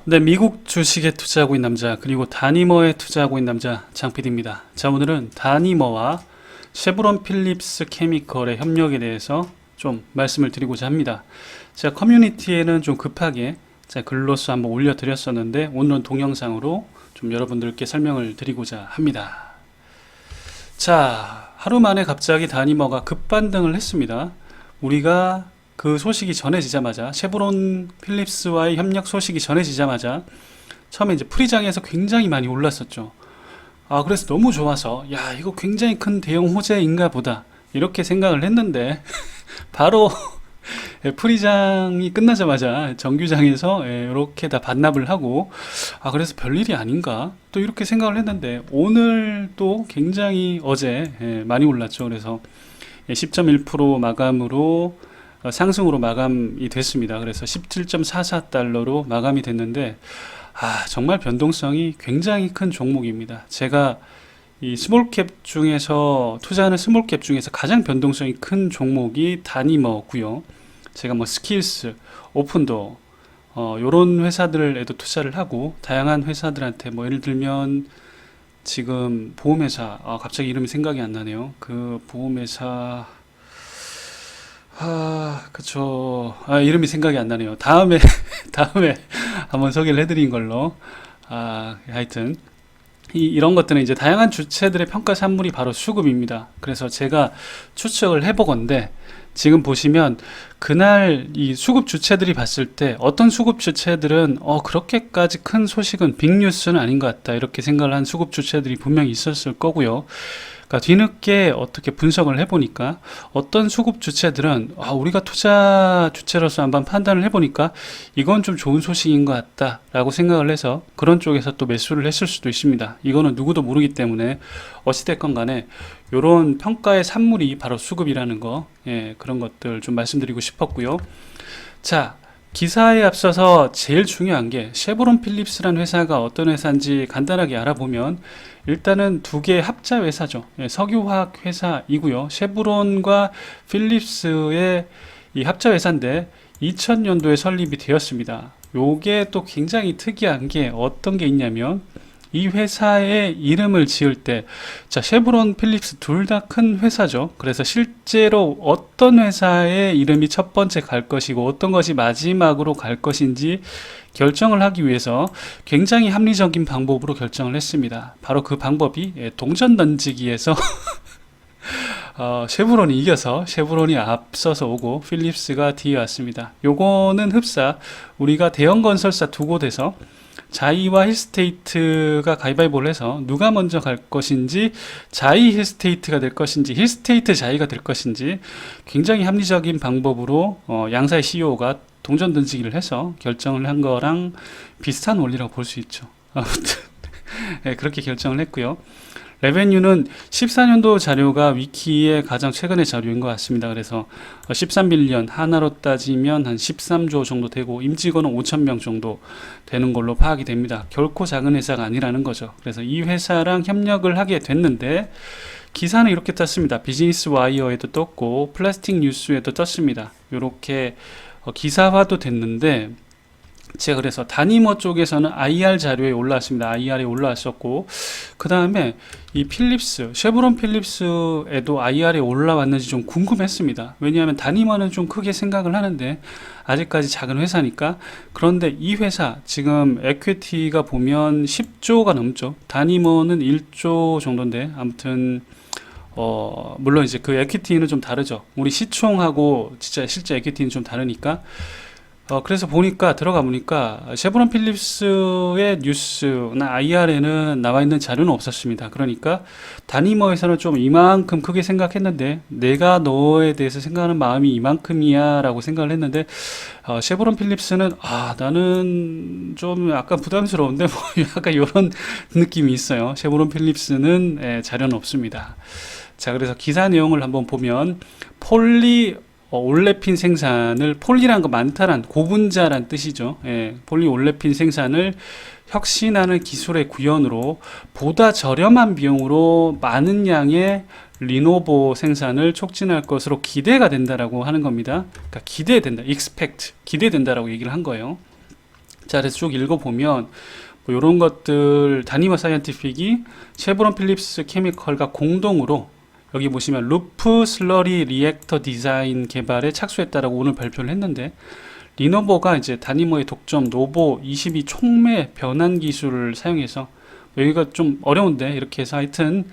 네, 미국 주식에 투자하고 있는 남자, 그리고 다니머에 투자하고 있는 남자, 장PD입니다. 자, 오늘은 다니머와 쉐브론 필립스 케미컬의 협력에 대해서 좀 말씀을 드리고자 합니다. 제가 커뮤니티에는 좀 급하게 글로써 한번 올려드렸었는데, 오늘은 동영상으로 좀 여러분들께 설명을 드리고자 합니다. 자, 하루 만에 갑자기 다니머가 급반등을 했습니다. 우리가 그 소식이 전해지자마자, 쉐브론 필립스와의 협력 소식이 전해지자마자 처음에 이제 프리장에서 굉장히 많이 올랐었죠. 그래서 너무 좋아서 야, 이거 굉장히 큰 대형 호재인가 보다 이렇게 생각을 했는데 바로 프리장이 끝나자마자 정규장에서 이렇게 다 반납을 하고, 그래서 별일이 아닌가 또 이렇게 생각을 했는데, 오늘 또 굉장히 어제 많이 올랐죠. 그래서 10.1% 마감으로 상승으로 마감이 됐습니다. 그래서 17.44달러로 마감이 됐는데, 정말 변동성이 굉장히 큰 종목입니다. 제가 이 스몰캡 중에서, 투자하는 스몰캡 중에서 가장 변동성이 큰 종목이 다니머고요. 제가 뭐 스킬스, 오픈도 요런 회사들에도 투자를 하고, 다양한 회사들한테 뭐 예를 들면 지금 보험회사, 갑자기 이름이 생각이 안 나네요. 그 보험회사, 그쵸. 이름이 생각이 안 나네요. 다음에, 다음에 한번 소개를 해드린 걸로. 하여튼. 이런 것들은 이제 다양한 주체들의 평가 산물이 바로 수급입니다. 그래서 제가 추측을 해보건데, 지금 보시면 그날 이 수급 주체들이 봤을 때 어떤 수급 주체들은 그렇게까지 큰 소식은 빅뉴스는 아닌 것 같다 이렇게 생각을 한 수급 주체들이 분명히 있었을 거고요. 그러니까 뒤늦게 어떻게 분석을 해보니까 어떤 수급 주체들은 우리가 투자 주체로서 한번 판단을 해보니까 이건 좀 좋은 소식인 것 같다 라고 생각을 해서 그런 쪽에서 또 매수를 했을 수도 있습니다. 이거는 누구도 모르기 때문에 어찌됐건 간에 이런 평가의 산물이 바로 수급이라는 거, 그런 것들 좀 말씀드리고 싶었고요. 자, 기사에 앞서서 제일 중요한 게 쉐브론 필립스라는 회사가 어떤 회사인지 간단하게 알아보면, 일단은 두 개의 합자 회사죠. 석유화학 회사이고요. 쉐브론과 필립스의 이 합자 회사인데 2000년도에 설립이 되었습니다. 요게 또 굉장히 특이한 게 어떤 게 있냐면, 이 회사의 이름을 지을 때, 자, 쉐브론, 필립스 둘 다 큰 회사죠. 그래서 실제로 어떤 회사의 이름이 첫 번째 갈 것이고 어떤 것이 마지막으로 갈 것인지 결정을 하기 위해서 굉장히 합리적인 방법으로 결정을 했습니다. 바로 그 방법이 동전 던지기에서 쉐브론이 이겨서 쉐브론이 앞서서 오고 필립스가 뒤에 왔습니다. 요거는 흡사, 우리가 대형 건설사 두 곳에서 자이와 힐스테이트가 가위바위보를 해서 누가 먼저 갈 것인지, 자이 힐스테이트가 될 것인지 힐스테이트 자이가 될 것인지 굉장히 합리적인 방법으로 양사의 CEO가 동전 던지기를 해서 결정을 한 거랑 비슷한 원리라고 볼 수 있죠. 아무튼 그렇게 결정을 했고요. 레베뉴는 14년도 자료가 위키의 가장 최근의 자료인 것 같습니다. 그래서 13빌리언, 하나로 따지면 한 13조 정도 되고, 임직원은 5,000명 정도 되는 걸로 파악이 됩니다. 결코 작은 회사가 아니라는 거죠. 그래서 이 회사랑 협력을 하게 됐는데, 기사는 이렇게 떴습니다. 비즈니스 와이어에도 떴고 플라스틱 뉴스에도 떴습니다. 이렇게 기사화도 됐는데, 제가 그래서 다니머 쪽에서는 IR 자료에 올라왔습니다. IR에 올라왔었고, 그 다음에 이 필립스, 쉐브론 필립스에도 IR에 올라왔는지 좀 궁금했습니다. 왜냐하면 다니머는 좀 크게 생각을 하는데 아직까지 작은 회사니까. 그런데 이 회사 지금 에퀴티가 보면 10조가 넘죠. 다니머는 1조 정도인데, 아무튼 물론 이제 그 에퀴티는 좀 다르죠. 우리 시총하고 진짜 실제 에퀴티는 좀 다르니까. 그래서 들어가 보니까 쉐브론 필립스의 뉴스나 IR에는 나와 있는 자료는 없었습니다. 그러니까 다니머에서는 좀 이만큼 크게 생각했는데, 내가 너에 대해서 생각하는 마음이 이만큼이야 라고 생각을 했는데, 쉐브론 필립스는 나는 좀 약간 부담스러운데 뭐 약간 이런 느낌이 있어요. 쉐브론 필립스는 자료는 없습니다. 자, 그래서 기사 내용을 한번 보면, 올레핀 생산을, 폴리라는 거 많다란, 고분자란 뜻이죠. 폴리올레핀 생산을 혁신하는 기술의 구현으로 보다 저렴한 비용으로 많은 양의 리노보 생산을 촉진할 것으로 기대가 된다라고 하는 겁니다. 그러니까 기대된다, expect, 기대된다라고 얘기를 한 거예요. 자, 그래서 쭉 읽어보면 뭐 이런 것들 다니머 사이언티픽이 쉐브론 필립스 케미컬과 공동으로 여기 보시면 루프 슬러리 리액터 디자인 개발에 착수했다라고 오늘 발표를 했는데, 리노버가 이제 다니머의 독점 노보 22 촉매 변환 기술을 사용해서, 여기가 좀 어려운데 이렇게 해서 하여튼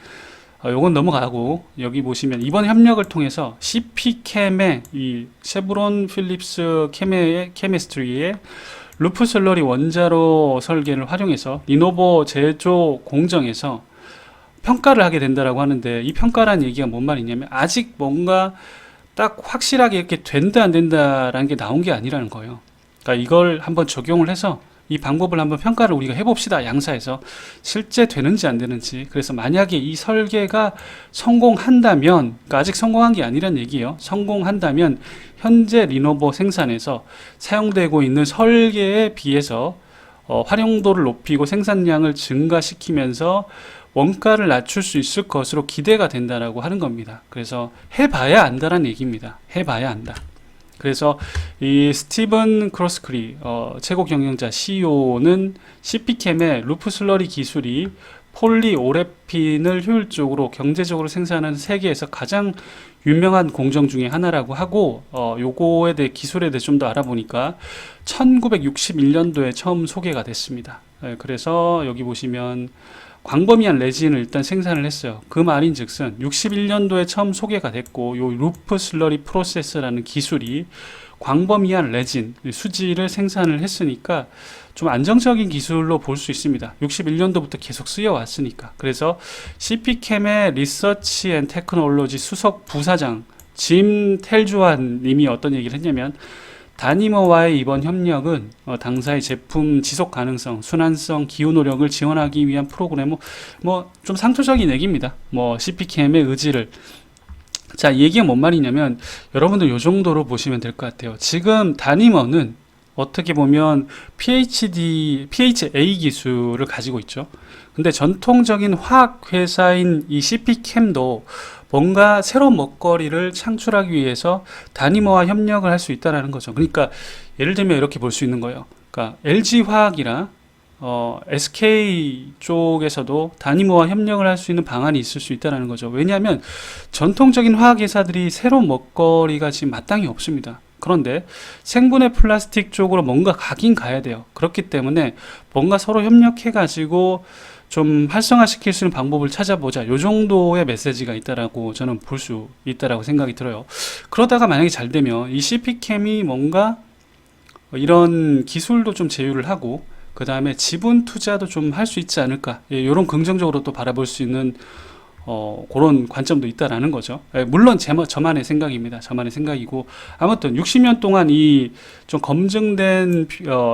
요건 넘어가고, 여기 보시면 이번 협력을 통해서 CP캠의 이 쉐브론 필립스 케미스트리의 루프 슬러리 원자로 설계를 활용해서 리노버 제조 공정에서 평가를 하게 된다라고 하는데, 이 평가라는 얘기가 뭔 말이냐면 아직 뭔가 딱 확실하게 이렇게 된다 안 된다라는 게 나온 게 아니라는 거예요. 그러니까 이걸 한번 적용을 해서 이 방법을 한번 평가를 우리가 해봅시다. 양사에서 실제 되는지 안 되는지. 그래서 만약에 이 설계가 성공한다면, 그러니까 아직 성공한 게 아니란 얘기예요. 성공한다면 현재 리노버 생산에서 사용되고 있는 설계에 비해서 활용도를 높이고 생산량을 증가시키면서 원가를 낮출 수 있을 것으로 기대가 된다라고 하는 겁니다. 그래서 해봐야 안다라는 얘기입니다. 해봐야 안다. 그래서 이 스티븐 크로스크리 최고 경영자 CEO는 CP캠의 루프 슬러리 기술이 폴리오레핀을 효율적으로 경제적으로 생산하는 세계에서 가장 유명한 공정 중에 하나라고 하고, 요거에 대해 기술에 대해 좀 더 알아보니까 1961년도에 처음 소개가 됐습니다. 그래서 여기 보시면 광범위한 레진을 일단 생산을 했어요. 그 말인즉슨 61년도에 처음 소개가 됐고, 요 루프 슬러리 프로세스라는 기술이 광범위한 레진, 수지를 생산을 했으니까 좀 안정적인 기술로 볼 수 있습니다. 61년도부터 계속 쓰여왔으니까. 그래서 CP캠의 리서치 앤 테크놀로지 수석 부사장 짐 텔주안 님이 어떤 얘기를 했냐면, 다니머와의 이번 협력은 당사의 제품 지속 가능성, 순환성, 기후 노력을 지원하기 위한 프로그램, 뭐 좀 상투적인 얘기입니다. 뭐 CP캠의 의지를. 자, 이 얘기가 뭔 말이냐면 여러분들 요 정도로 보시면 될 것 같아요. 지금 다니머는 어떻게 보면 PhA 기술을 가지고 있죠. 근데 전통적인 화학 회사인 이 CP캠도 뭔가 새로운 먹거리를 창출하기 위해서 다니머와 협력을 할 수 있다는 거죠. 그러니까 예를 들면 이렇게 볼 수 있는 거예요. 그러니까 LG화학이나 SK 쪽에서도 다니머와 협력을 할 수 있는 방안이 있을 수 있다는 거죠. 왜냐하면 전통적인 화학 회사들이 새로운 먹거리가 지금 마땅히 없습니다. 그런데 생분해 플라스틱 쪽으로 뭔가 가긴 가야 돼요. 그렇기 때문에 뭔가 서로 협력해 가지고 좀 활성화시킬 수 있는 방법을 찾아보자. 요 정도의 메시지가 있다라고 저는 볼 수 있다라고 생각이 들어요. 그러다가 만약에 잘 되면 이 CP캠이 뭔가 이런 기술도 좀 제휴를 하고, 그 다음에 지분 투자도 좀 할 수 있지 않을까. 이런 긍정적으로 또 바라볼 수 있는 그런 관점도 있다라는 거죠. 물론 저만의 생각입니다. 저만의 생각이고, 아무튼 60년 동안 이 좀 검증된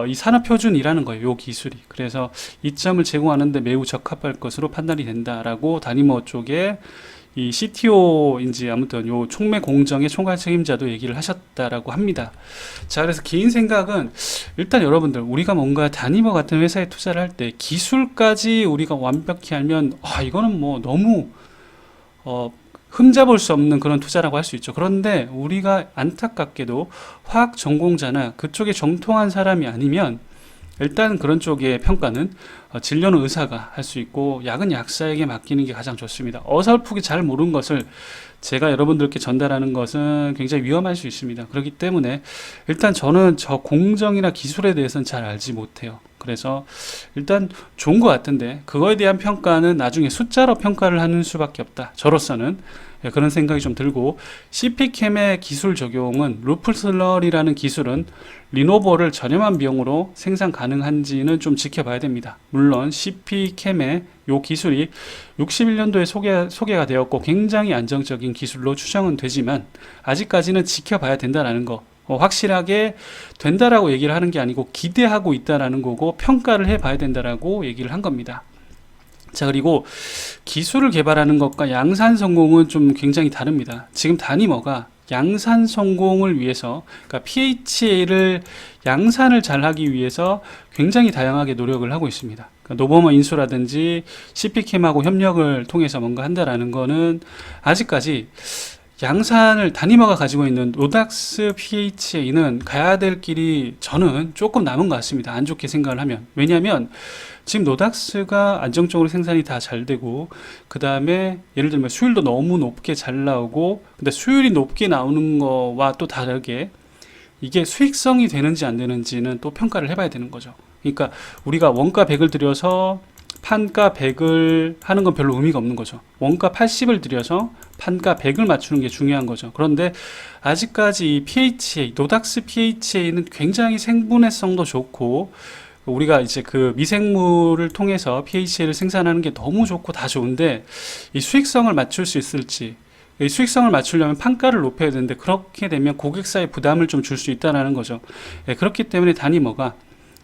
이 산업표준이라는 거예요. 요 기술이. 그래서 이점을 제공하는데 매우 적합할 것으로 판단이 된다라고 다니머 쪽에 이 CTO인지 아무튼 요 촉매 공정의 총괄 책임자도 얘기를 하셨다라고 합니다. 자, 그래서 개인 생각은 일단 여러분들 우리가 뭔가 다니머 같은 회사에 투자를 할 때 기술까지 우리가 완벽히 알면 이거는 뭐 너무 흠잡을 수 없는 그런 투자라고 할 수 있죠. 그런데 우리가 안타깝게도 화학 전공자나 그쪽에 정통한 사람이 아니면 일단 그런 쪽의 평가는 진료는 의사가 할 수 있고 약은 약사에게 맡기는 게 가장 좋습니다. 어설프게 잘 모르는 것을 제가 여러분들께 전달하는 것은 굉장히 위험할 수 있습니다. 그렇기 때문에 일단 저는 저 공정이나 기술에 대해서는 잘 알지 못해요. 그래서 일단 좋은 것 같은데 그거에 대한 평가는 나중에 숫자로 평가를 하는 수밖에 없다. 저로서는 그런 생각이 좀 들고, CP캠의 기술 적용은 루프슬러리라는 기술은 리노버를 저렴한 비용으로 생산 가능한지는 좀 지켜봐야 됩니다. 물론 CP캠의 요 기술이 61년도에 소개가 되었고 굉장히 안정적인 기술로 추정은 되지만 아직까지는 지켜봐야 된다는 거. 확실하게 된다라고 얘기를 하는 게 아니고 기대하고 있다라는 거고 평가를 해봐야 된다라고 얘기를 한 겁니다. 자, 그리고 기술을 개발하는 것과 양산 성공은 좀 굉장히 다릅니다. 지금 다니머가 양산 성공을 위해서, 그러니까 PHA를 양산을 잘 하기 위해서 굉장히 다양하게 노력을 하고 있습니다. 그러니까 노버머 인수라든지 CP캠하고 협력을 통해서 뭔가 한다라는 거는 아직까지 양산을 다니머가 가지고 있는 노닥스 PHA는 가야 될 길이 저는 조금 남은 것 같습니다. 안 좋게 생각을 하면. 왜냐하면 지금 노닥스가 안정적으로 생산이 다 잘 되고, 그 다음에 예를 들면 수율도 너무 높게 잘 나오고, 근데 수율이 높게 나오는 거와 또 다르게 이게 수익성이 되는지 안 되는지는 또 평가를 해봐야 되는 거죠. 그러니까 우리가 원가 100을 들여서 판가 100을 하는 건 별로 의미가 없는 거죠. 원가 80을 들여서 판가 100을 맞추는 게 중요한 거죠. 그런데 아직까지 이 PHA, 노닥스 PHA는 굉장히 생분해성도 좋고, 우리가 이제 그 미생물을 통해서 PHA를 생산하는 게 너무 좋고 다 좋은데, 이 수익성을 맞출 수 있을지, 이 수익성을 맞추려면 판가를 높여야 되는데, 그렇게 되면 고객사에 부담을 좀 줄 수 있다는 거죠. 예, 그렇기 때문에 다니머가,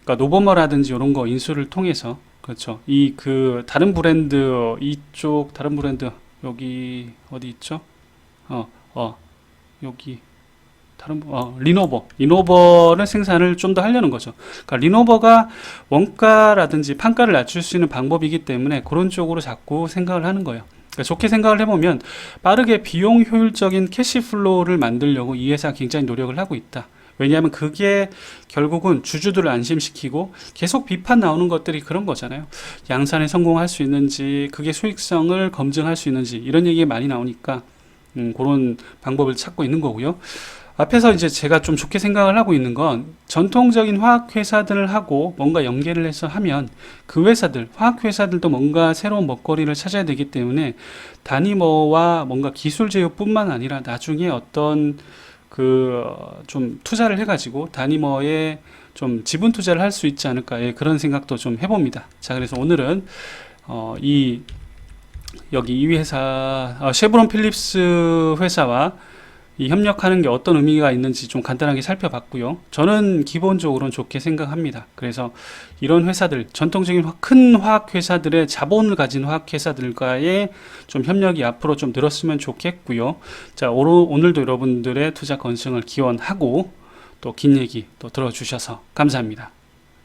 그러니까 노버머라든지 이런 거 인수를 통해서, 그렇죠, 이 그 다른 브랜드, 이쪽 다른 브랜드 여기 어디 있죠? 여기 다른 리노버를 생산을 좀 더 하려는 거죠. 그러니까 리노버가 원가라든지 판가를 낮출 수 있는 방법이기 때문에 그런 쪽으로 자꾸 생각을 하는 거예요. 그러니까 좋게 생각을 해보면 빠르게 비용 효율적인 캐시플로우를 만들려고 이 회사가 굉장히 노력을 하고 있다. 왜냐하면 그게 결국은 주주들을 안심시키고, 계속 비판 나오는 것들이 그런 거잖아요. 양산에 성공할 수 있는지, 그게 수익성을 검증할 수 있는지, 이런 얘기가 많이 나오니까 그런 방법을 찾고 있는 거고요. 앞에서 이제 제가 좀 좋게 생각을 하고 있는 건, 전통적인 화학 회사들을 하고 뭔가 연계를 해서 하면 그 회사들, 화학 회사들도 뭔가 새로운 먹거리를 찾아야 되기 때문에 다니머와 뭔가 기술 제휴뿐만 아니라 나중에 어떤 좀 투자를 해가지고 다니머에 좀 지분 투자를 할 수 있지 않을까, 예, 그런 생각도 좀 해봅니다. 자, 그래서 오늘은 여기 이 회사, 쉐브론 필립스 회사와 이 협력하는 게 어떤 의미가 있는지 좀 간단하게 살펴봤고요. 저는 기본적으로는 좋게 생각합니다. 그래서 이런 회사들, 전통적인 큰 화학 회사들의 자본을 가진 화학 회사들과의 좀 협력이 앞으로 좀 늘었으면 좋겠고요. 자, 오늘도 여러분들의 투자 건승을 기원하고, 또 긴 얘기 또 들어주셔서 감사합니다.